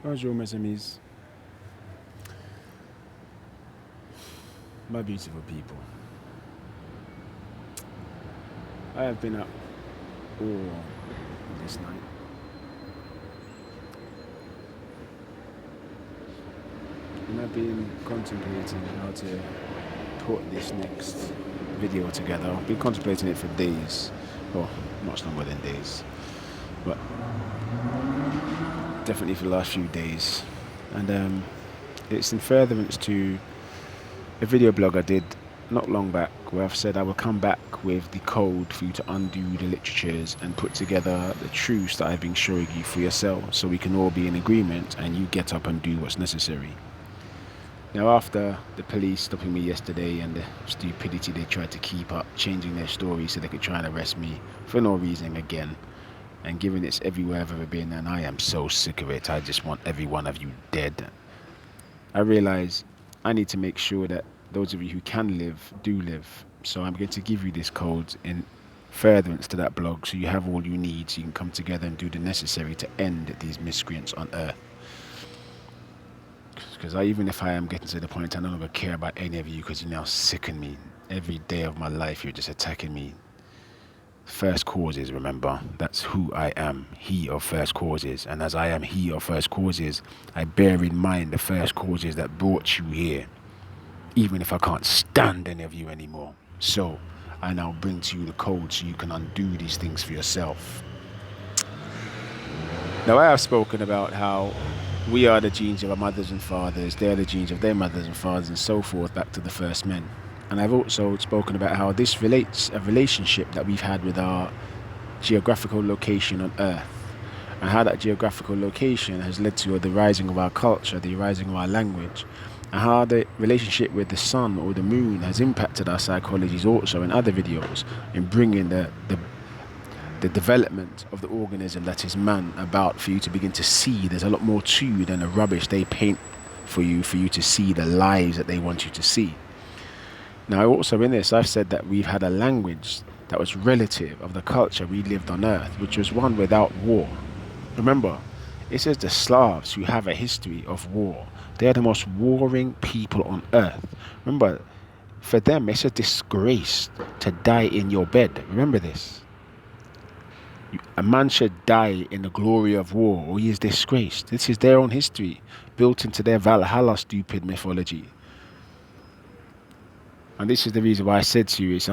Bonjour, mes amis, my beautiful people. I have been up all this night, and I've been contemplating how to put this next video together. I've been contemplating it for days, well, much longer than days, but definitely for the last few days. And it's in furtherance to a video blog I did not long back where I've said I will come back with the code for you to undo the literatures and put together the truths that I've been showing you for yourself so we can all be in agreement and you get up and do what's necessary. Now, after the police stopping me yesterday and the stupidity they tried to keep up, changing their story so they could try and arrest me for no reason again, and given it's everywhere I've ever been, and I am so sick of it, I just want every one of you dead. I realize I need to make sure that those of you who can live do live. So I'm going to give you this code in furtherance to that blog so you have all you need so you can come together and do the necessary to end these miscreants on earth. Because even if I am getting to the point I no longer care about any of you because you now sicken me. Every day of my life you're just attacking me. First causes, remember, that's who I am, he of first causes. And as I am he of first causes, I bear in mind the first causes that brought you here, even if I can't stand any of you anymore. So I now bring to you the code so you can undo these things for yourself. Now, I have spoken about how we are the genes of our mothers and fathers, they're the genes of their mothers and fathers, and so forth, back to the first men. And I've also spoken about how this relates a relationship that we've had with our geographical location on Earth, and how that geographical location has led to the rising of our culture, the rising of our language, and how the relationship with the sun or the moon has impacted our psychologies also in other videos, in bringing the development of the organism that is man about for you to begin to see there's a lot more to you than the rubbish they paint for you to see the lies that they want you to see. Now, also in this, I've said that we've had a language that was relative of the culture we lived on Earth, which was one without war. Remember, it says the Slavs who have a history of war, they're the most warring people on Earth. Remember, for them, it's a disgrace to die in your bed. Remember this. A man should die in the glory of war, or he is disgraced. This is their own history, built into their Valhalla stupid mythology. And this is the reason why I said to you it's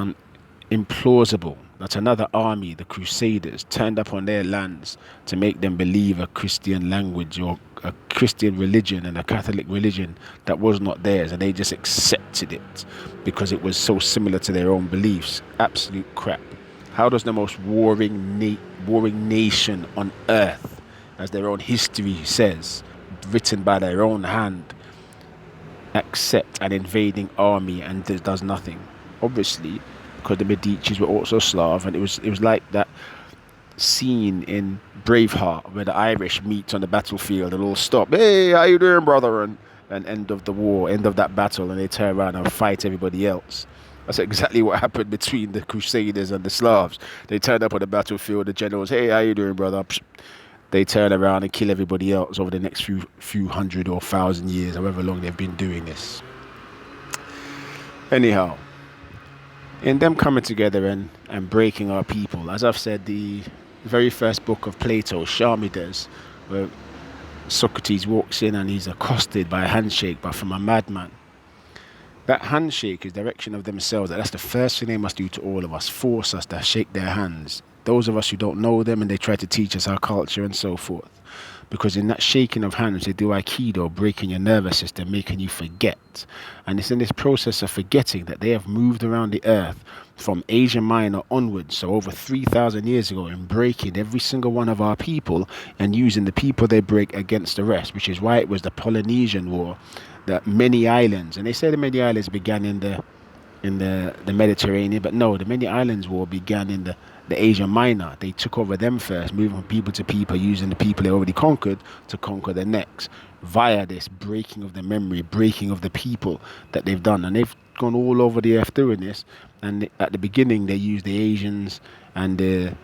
implausible that another army, the Crusaders, turned up on their lands to make them believe a Christian language or a Christian religion and a Catholic religion that was not theirs, and they just accepted it because it was so similar to their own beliefs. Absolute crap. How does the most warring nation on earth, as their own history says, written by their own hand, accept an invading army and does nothing? Obviously, because the Medicis were also Slav, and it was like that scene in Braveheart where the Irish meet on the battlefield and all stop. Hey, how you doing, brother? And end of the war, end of that battle, and they turn around and fight everybody else. That's exactly what happened between the Crusaders and the Slavs. They turned up on the battlefield, the generals, hey, how you doing, brother? They turn around and kill everybody else over the next few hundred or thousand years, however long they've been doing this. Anyhow, in them coming together and breaking our people, as I've said, the very first book of Plato, Charmides, where Socrates walks in and he's accosted by a handshake, but from a madman. That handshake is direction of themselves. That's the first thing they must do to all of us, force us to shake their hands. Those of us who don't know them and they try to teach us our culture and so forth. Because in that shaking of hands, they do Aikido, breaking your nervous system, making you forget. And it's in this process of forgetting that they have moved around the earth from Asia Minor onwards, so over 3,000 years ago, in breaking every single one of our people and using the people they break against the rest, which is why it was the Polynesian War, that many islands, and they say the many islands began in the Mediterranean, but no, the many islands war began in the Asia Minor. They took over them first, moving from people to people, using the people they already conquered to conquer the next, via this breaking of the memory, breaking of the people that they've done. And they've gone all over the earth doing this. And at the beginning, they used the Asians and the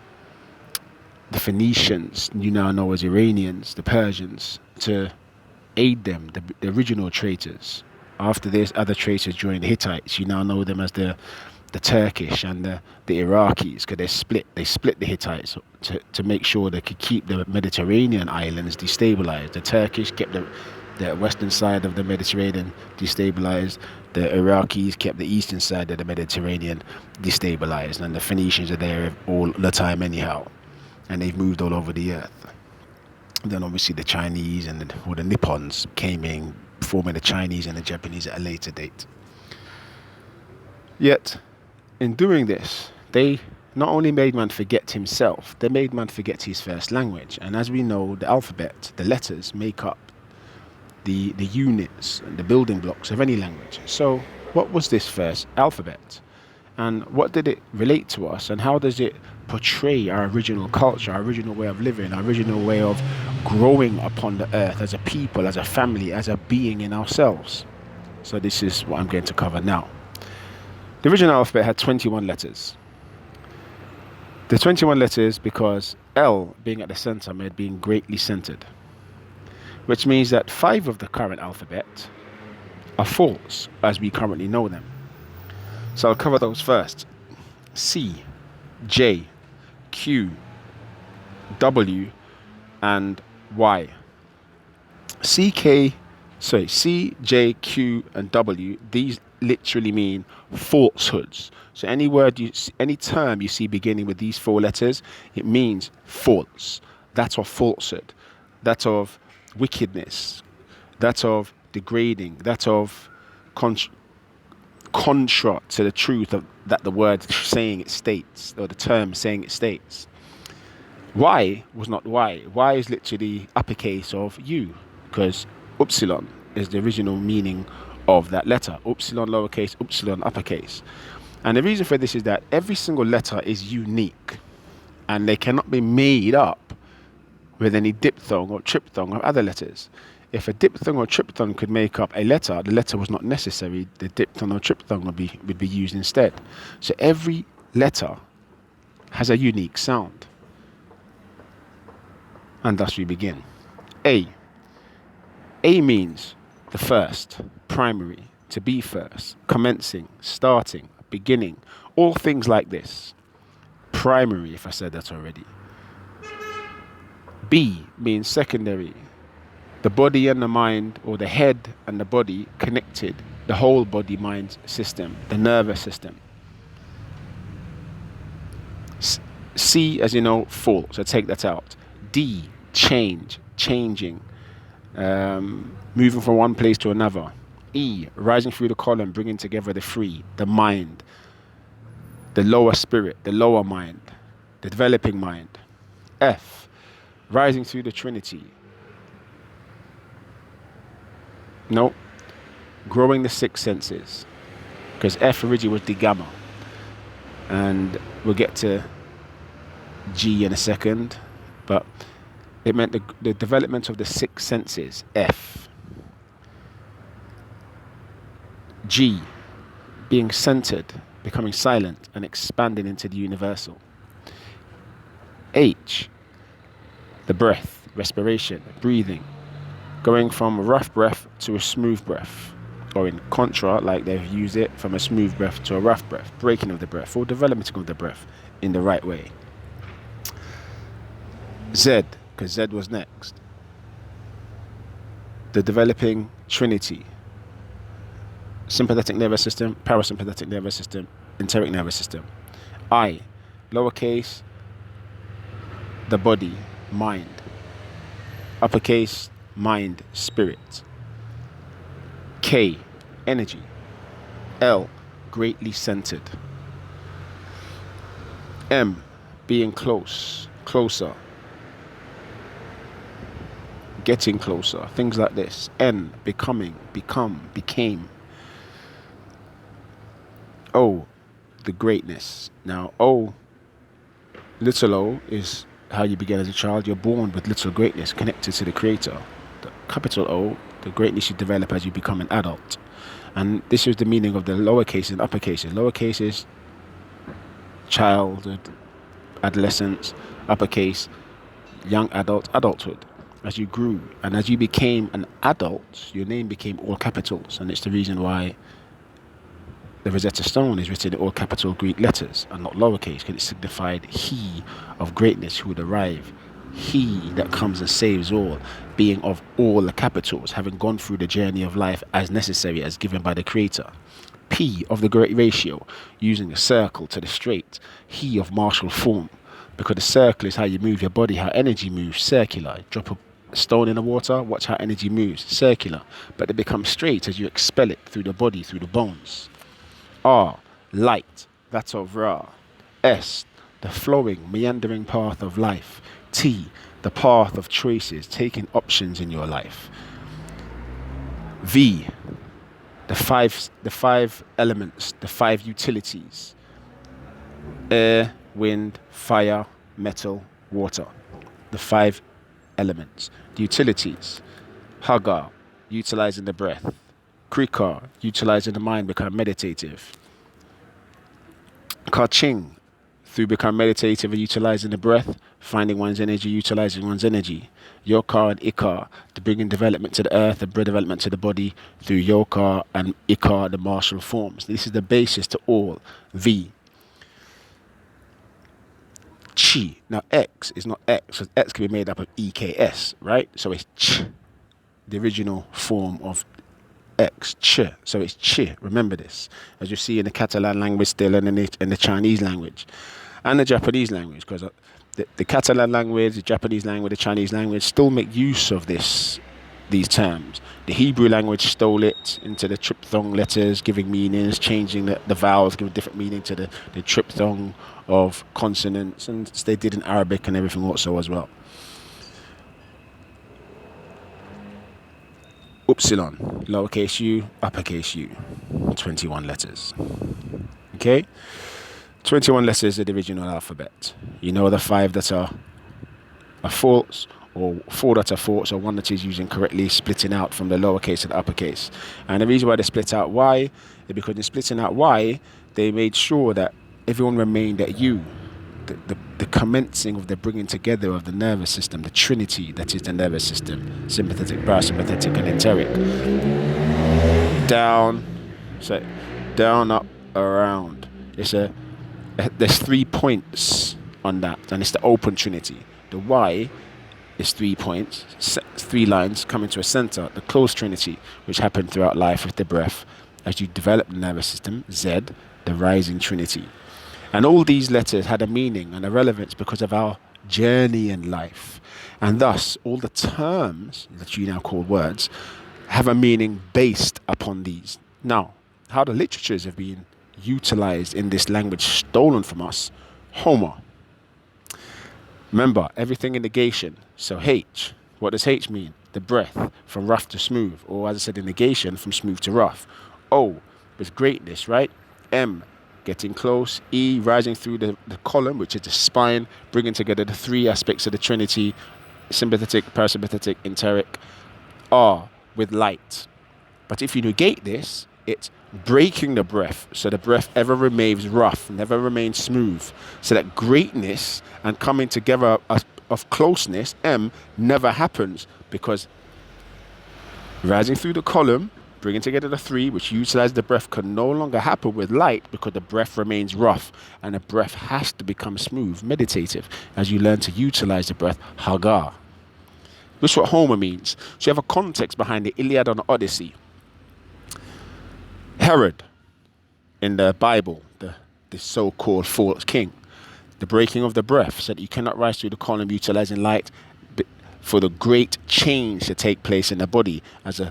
Phoenicians, you now know as Iranians, the Persians, to aid them, the original traitors. After this, other traitors joined the Hittites. You now know them as the Turkish and the Iraqis, because they split the Hittites to make sure they could keep the Mediterranean islands destabilized. The Turkish kept the western side of the Mediterranean destabilized. The Iraqis kept the eastern side of the Mediterranean destabilized, and the Phoenicians are there all the time anyhow, and they've moved all over the earth. Then obviously the Chinese and the Nippons came in, forming the Chinese and the Japanese at a later date. Yet, in doing this, they not only made man forget himself, they made man forget his first language. And as we know, the alphabet, the letters, make up the units and the building blocks of any language. So what was this first alphabet? And what did it relate to us? And how does it portray our original culture, our original way of living, our original way of growing upon the earth as a people, as a family, as a being in ourselves? So this is what I'm going to cover now. The original alphabet had 21 letters. The 21 letters because L being at the center made being greatly centered, which means that 5 of the current alphabet are false as we currently know them. So I'll cover those first. C, J, Q, W, and Y. C, J, Q, and W, these literally mean falsehoods. So any term you see beginning with these 4 letters, it means false. That's of falsehood. That's of wickedness. That's of degrading. That's of contra to the truth of that the word saying it states, or the term saying it states. Y was not Y. Y is literally uppercase of U, because upsilon is the original meaning of that letter. Upsilon lowercase, upsilon uppercase. And the reason for this is that every single letter is unique, and they cannot be made up with any diphthong or triphthong of other letters. If a diphthong or triphthong could make up a letter, the letter was not necessary. The diphthong or triphthong would be used instead. So every letter has a unique sound. And thus we begin. A. A means the first, primary, to be first, commencing, starting, beginning, all things like this. Primary, if I said that already. B means secondary, the body and the mind, or the head and the body connected, the whole body-mind system, the nervous system. C, as you know, full, so take that out. D, change, changing, moving from one place to another. E, rising through the column, bringing together the free, the mind, the lower spirit, the lower mind, the developing mind. F, rising through the Trinity. No, growing the 6 senses, because F originally was the gamma, and we'll get to G in a second, but it meant the development of the 6 senses. F. G, being centered, becoming silent, and expanding into the universal. H, the breath, respiration, breathing, going from a rough breath to a smooth breath, or in contra, like they've used it, from a smooth breath to a rough breath, breaking of the breath, or development of the breath in the right way. Z, because Z was next, the developing Trinity, sympathetic nervous system, parasympathetic nervous system, enteric nervous system. I, lowercase, the body, mind, uppercase, mind, spirit. K, energy. L, greatly centered. M, being close, closer, getting closer, things like this. N, becoming, become, became. O, the greatness. Now, O, little o, is how you begin as a child. You're born with little greatness connected to the Creator. The capital O, the greatness you develop as you become an adult. And this is the meaning of the lowercase and uppercase. Lowercase is childhood, adolescence, uppercase, young adult, adulthood. as you grew. And as you became an adult, your name became all capitals. And it's the reason why the Rosetta Stone is written in all capital Greek letters and not lowercase, because it signified he of greatness who would arrive. He that comes and saves all, being of all the capitals, having gone through the journey of life as necessary as given by the Creator. P of the great ratio, using the circle to the straight. He of martial form, because the circle is how you move your body, how energy moves, circular. Drop a stone in the water, watch how energy moves, circular. But it becomes straight as you expel it through the body, through the bones. R, light, that's of Ra. S, the flowing, meandering path of life. T, the path of choices, taking options in your life. V, the five elements, the five utilities: air, wind, fire, metal, water. The five elements. The utilities: Hagar, utilizing the breath. Krikar, utilizing the mind, become meditative. Kaching, through become meditative and utilizing the breath, finding one's energy, utilizing one's energy. Yokar and Ikar, to bringing development to the earth and bring development to the body through Yokar and Ikar, the martial forms. This is the basis to all. V. Chi. Now X is not X, because X can be made up of EKS, right? So it's Ch, the original form of X, Ch. So it's Chi. Remember this, as you see in the Catalan language still, and in the Chinese language and the Japanese language, because the Catalan language, the Japanese language, the Chinese language still make use of these terms. The Hebrew language stole it into the triphthong letters, giving meanings, changing the vowels, giving different meaning to the triphthong of consonants, and they did in Arabic and everything also as well. Upsilon, lowercase u, uppercase u, 21 letters. Okay? 21 letters of the original alphabet. You know the 5 that are false, or 4 that are false, or 1 that is used incorrectly, splitting out from the lowercase to the uppercase. And the reason why they split out Y is because in splitting out Y, they made sure that everyone remained at U. The commencing of the bringing together of the nervous system, the trinity that is the nervous system: sympathetic, parasympathetic, and enteric. Down, so down, up, around. There's 3 points on that, and it's the open trinity. The Y is 3 points, 3 lines coming to a center, the closed trinity, which happened throughout life with the breath as you develop the nervous system. Z, the rising trinity. And all these letters had a meaning and a relevance because of our journey in life. And thus, all the terms that you now call words have a meaning based upon these. Now, how the literatures have been utilized in this language stolen from us. Homer. Remember, everything in negation. So H, what does H mean? The breath, from rough to smooth. Or as I said, in negation, from smooth to rough. O, with greatness, right? M, getting close. E, rising through the column, which is the spine, bringing together the 3 aspects of the trinity: sympathetic, parasympathetic, enteric. R, with light. But if you negate this, it's breaking the breath, so the breath ever remains rough, never remains smooth, so that greatness and coming together of closeness, M, never happens, because rising through the column, bringing together the 3, which utilize the breath, can no longer happen with light, because the breath remains rough, and the breath has to become smooth, meditative, as you learn to utilize the breath, Hagar. This is what Homer means. So you have a context behind the Iliad and the Odyssey. Herod, in the Bible, the so-called false king, the breaking of the breath, so that you cannot rise through the column utilizing light for the great change to take place in the body, as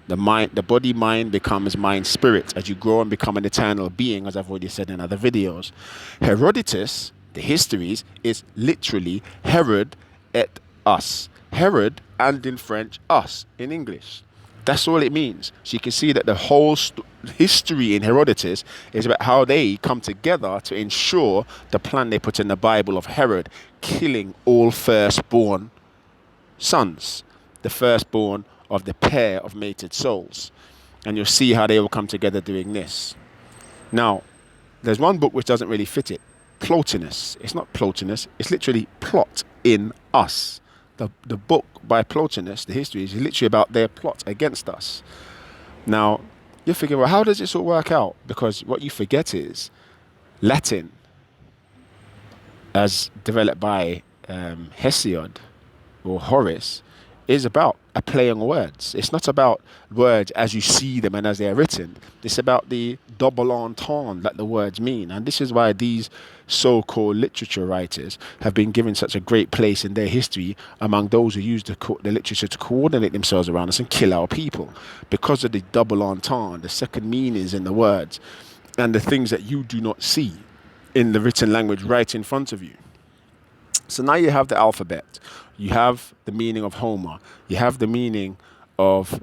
the body mind becomes mind spirit as you grow and become an eternal being, as I've already said in other videos. Herodotus, the histories, is literally Herod et us. Herod, and in French, us in English. That's all it means. So you can see that the whole history in Herodotus is about how they come together to ensure the plan they put in the Bible of Herod killing all firstborn sons, the firstborn of the pair of mated souls. And you'll see how they will come together doing this. Now, there's one book which doesn't really fit it. Plotinus. It's not Plotinus. It's literally plot in us. the book by Plotinus, the history, is literally about their plot against us. Now, you're thinking, well, how does this all work out? Because what you forget is Latin, as developed by Hesiod or Horace, is about a play on words. It's not about words as you see them and as they are written. It's about the double entendre that the words mean. And this is why these so-called literature writers have been given such a great place in their history among those who use the literature to coordinate themselves around us and kill our people. Because of the double entendre, the second meanings in the words, and the things that you do not see in the written language right in front of you. So now you have the alphabet. You have the meaning of Homer. You have the meaning of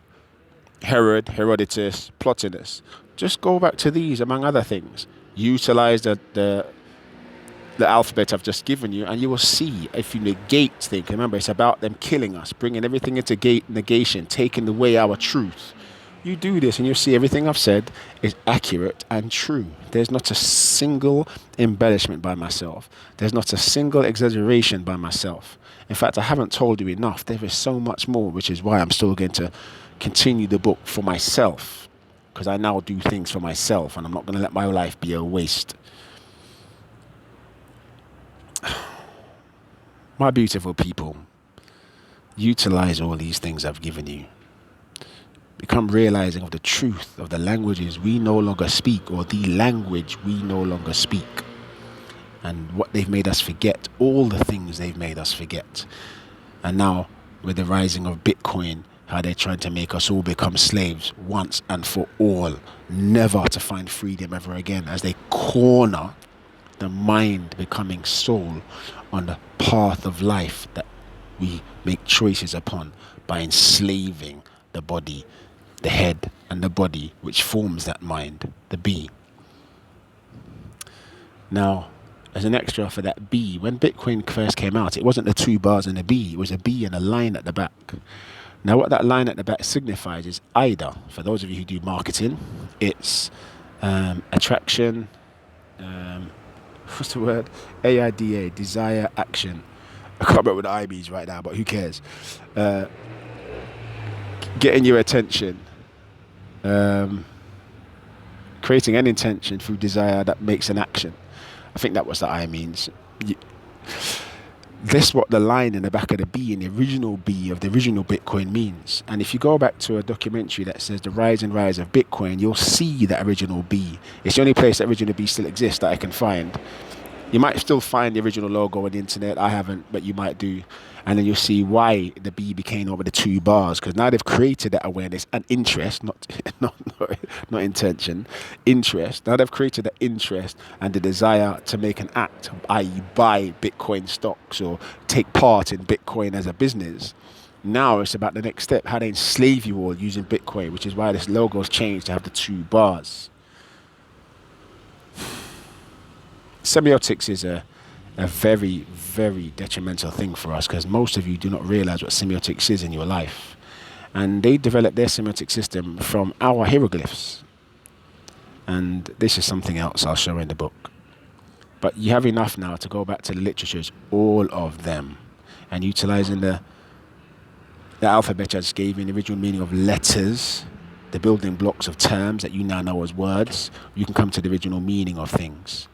Herod, Herodotus, Plotinus. Just go back to these, among other things. Utilize the alphabet I've just given you, and you will see, if you negate things, remember, it's about them killing us, bringing everything into negation, taking away our truth. You do this and you'll see everything I've said is accurate and true. There's not a single embellishment by myself. There's not a single exaggeration by myself. In fact, I haven't told you enough. There is so much more, which is why I'm still going to continue the book for myself, because I now do things for myself and I'm not going to let my life be a waste. My beautiful people, utilize all these things I've given you. Become realizing of the truth of the languages we no longer speak, or the language we no longer speak, and what they've made us forget, all the things they've made us forget. And now, with the rising of Bitcoin, how they're trying to make us all become slaves once and for all, never to find freedom ever again, as they corner the mind becoming soul on the path of life that we make choices upon by enslaving the body, the head and the body, which forms that mind, the B. Now, as an extra for that B, when Bitcoin first came out, it wasn't the 2 bars and a B, it was a B and a line at the back. Now, what that line at the back signifies is either, for those of you who do marketing, it's attraction, what's the word? AIDA, desire, action. I can't remember what the I means right now, but who cares? Getting your attention, creating an intention through desire that makes an action. I think that was the I means. That's what the line in the back of the B in the original B of the original Bitcoin means. And if you go back to a documentary that says the rise and rise of Bitcoin, you'll see that original B. It's the only place that original B still exists that I can find. You might still find the original logo on the internet. I haven't, but you might do. And then you'll see why the B became over the 2 bars. Because now they've created that awareness and interest, not intention, interest. Now they've created that interest and the desire to make an act, i.e. buy Bitcoin stocks or take part in Bitcoin as a business. Now it's about the next step, how they enslave you all using Bitcoin, which is why this logo's changed to have the 2 bars. Semiotics is a very, very detrimental thing for us, because most of you do not realize what semiotics is in your life. And they developed their semiotic system from our hieroglyphs. And this is something else I'll show in the book. But you have enough now to go back to the literatures, all of them, and utilizing the alphabet I just gave you, the original meaning of letters, the building blocks of terms that you now know as words. You can come to the original meaning of things.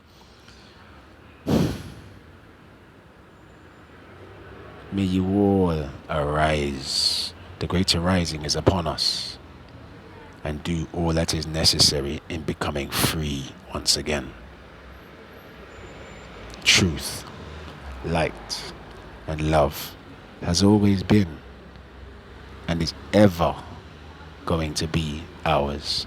May you all arise. The greater rising is upon us. And do all that is necessary in becoming free once again. Truth, light, and love has always been and is ever going to be ours.